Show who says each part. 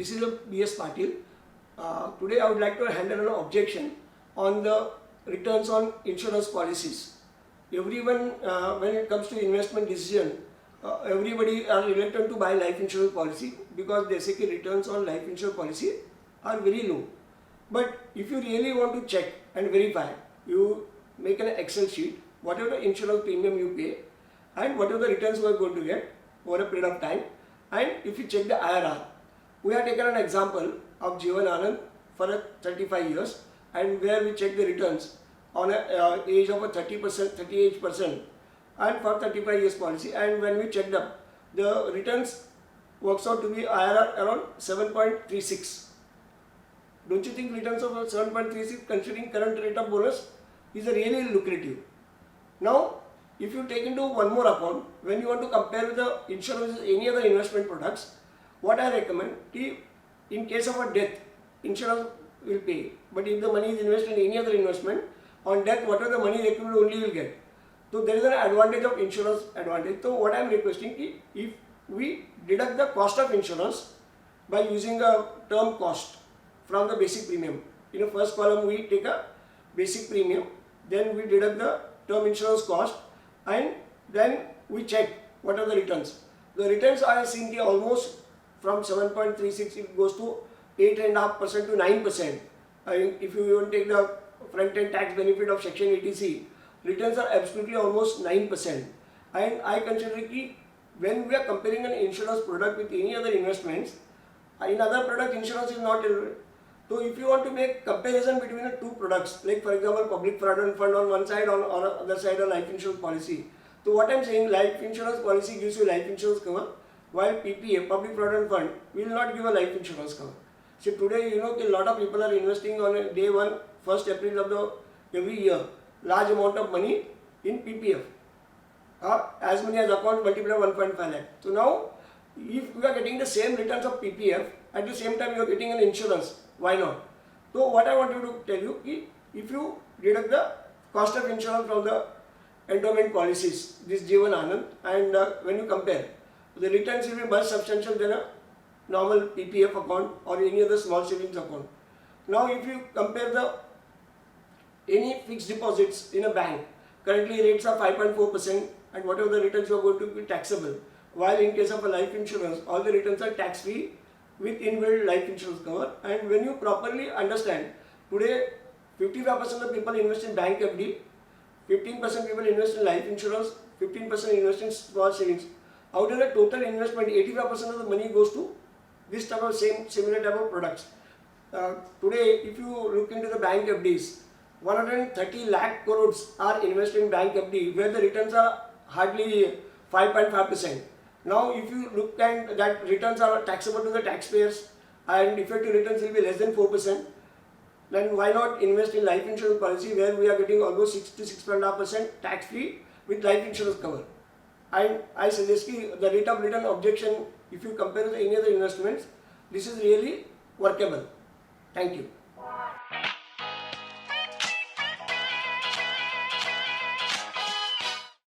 Speaker 1: This is a B.S. Patil. Today I would like to handle an objection on the returns on insurance policies. Everyone, when it comes to investment decision, everybody are reluctant to buy life insurance policy because they say that returns on life insurance policy are very low. But if you really want to check and verify, you make an Excel sheet, whatever the insurance premium you pay and whatever the returns you are going to get over a period of time, and if you check the IRR. We have taken an example of Jeevan Anand for 35 years, and where we check the returns on a age of a 30%, 38%, and for 35 years policy, and when we checked up, the returns works out to be IRR around 7.36. Don't you think returns of 7.36 considering current rate of bonus is a really lucrative? Now, if you take into one more account, when you want to compare with the insurance with any other investment products, what I recommend, in case of a death, insurance will pay. But if the money is invested in any other investment, on death, whatever the money is accrued only will get. So there is an advantage of insurance advantage. So what I am requesting, if we deduct the cost of insurance by using a term cost from the basic premium. In the first column we take a basic premium, then we deduct the term insurance cost, and then we check what are the returns. The returns I have seen almost from 7.36 it goes to 8.5% to 9%. If you even take the front end tax benefit of section 80C, returns are absolutely almost 9%. And I consider that when we are comparing an insurance product with any other investments, in other product insurance is not. So if you want to make comparison between the two products, like for example public provident fund on one side, on other side a life insurance policy. So what I am saying, life insurance policy gives you life insurance cover, while PPF, public provident fund, will not give a life insurance cover. So today you know a lot of people are investing on a day 1, 1st April of the every year, large amount of money in PPF. As many as account multiplied 1.5 lakh. So now if you are getting the same returns of PPF, at the same time you are getting an insurance, why not? So what I want to tell you, if you deduct the cost of insurance from the endowment policies, this Jeevan Anand, and when you compare, the returns will be much substantial than a normal PPF account or any other small savings account. Now if you compare any fixed deposits in a bank, currently rates are 5.4%, and whatever the returns you are going to be taxable. While in case of a life insurance, all the returns are tax free with inbuilt life insurance cover. And when you properly understand, today 55% of people invest in bank FD, 15% people invest in life insurance, 15% invest in small savings. Out of the total investment, 85% of the money goes to this type of similar type of products. Today, if you look into the bank FDs, 130 lakh crores are invested in bank FD, where the returns are hardly 5.5%. Now, if you look at that, returns are taxable to the taxpayers and effective returns will be less than 4%, then why not invest in life insurance policy where we are getting almost 6 to 6.5% tax free with life insurance cover. And I suggest the rate of return objection, if you compare with any other investments, this is really workable. Thank you.